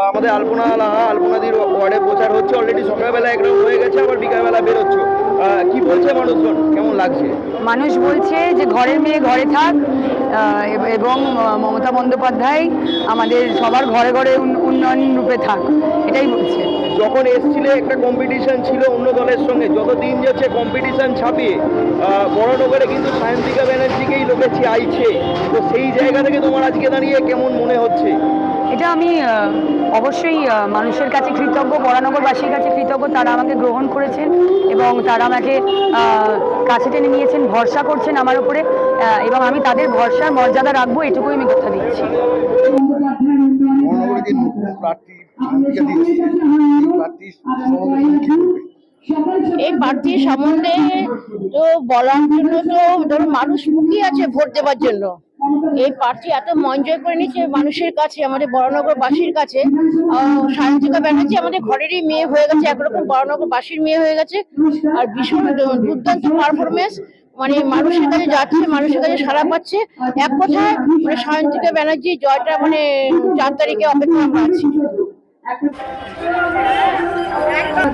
আমাদের আলপনাদির ওয়ার্ডে প্রচার হচ্ছে, অলরেডি সকালবেলা এক রাউন্ড হয়ে গেছে, আবার বিকালবেলা বেরোচ্ছে। কি বলছে মানুষজন, কেমন লাগছে? মানুষ বলছে যে ঘরের মেয়ে ঘরে থাক, এবং মমতা বন্দ্যোপাধ্যায় আমাদের সবার ঘরে ঘরে উন্নয়ন রূপে থাক, এটাই বলছে। যখন এসছিলে একটা কম্পিটিশন ছিল অন্য দলের সঙ্গে, যত দিন যাচ্ছে কম্পিটিশন ছাপিয়ে বড়নগরে কিন্তু সায়ন্তিকা ব্যানার্জিকেই লোকে চাইছে, তো সেই জায়গা থেকে তোমার আজকে দাঁড়িয়ে কেমন মনে হচ্ছে? এটা আমি অবশ্যই মানুষের কাছে কৃতজ্ঞ, বরানগরবাসীর কাছে কৃতজ্ঞ। তারা আমাকে গ্রহণ করেছেন এবং তারা আমাকে কাছে টেনে নিয়েছেন, ভরসা করছেন আমার উপরে, এবং আমি তাদের ভরসার মর্যাদা রাখবো, এটুকুই আমি কথা দিচ্ছি। এই প্রার্থী সম্বন্ধে তো বলার জন্য তো ধরুন মানুষ মুখিয়ে আছে ভোট দেওয়ার জন্য। এই প্রার্থী এত মন জয় করে নিচ্ছে মানুষের কাছে, আমাদের বরানগরবাসীর কাছে। সায়ন্তিকা ব্যানার্জি আমাদের ঘরেরই মেয়ে হয়ে গেছে, একরকম বরানগরবাসীর মেয়ে হয়ে গেছে। আর ভীষণ দুর্দান্ত পারফরমেন্স, মানে মানুষের কাছে যাচ্ছে, মানুষের কাছে সাড়া পাচ্ছে। এক কথায় মানে সায়ন্তিকা ব্যানার্জি জয়টা মানে 4 তারিখে অপেক্ষা আমরা আছি।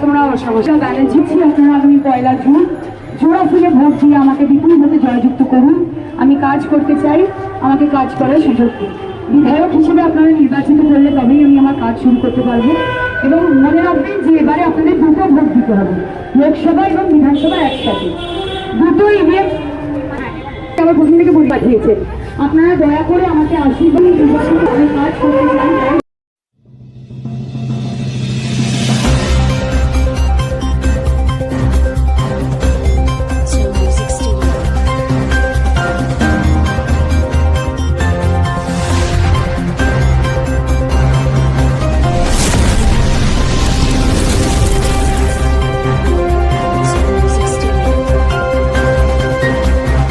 তোমরা সমস্যা ব্যানার্জি আপনারা আগামী 1 জুন জোড়া ফুলে ভোট দিয়ে আমাকে বিপুল ভোটে জয়যুক্ত করুন। আমি কাজ করতে চাই, আমাকে কাজ করার সুযোগ দিন। বিধায়ক হিসেবে আপনারা নির্বাচিত করলে তবেই আমি আমার কাজ শুরু করতে পারবো। এবং মনে রাখবেন যে এবারে আপনাদের 2টো ভোট দিতে হবে, লোকসভা এবং বিধানসভা একসাথে। 2টো ইভিএম আমার প্রথম থেকে ভোট পাঠিয়েছে। আপনারা দয়া করে আমাকে আশীর্বাদ, আমি কাজ করতে চাই।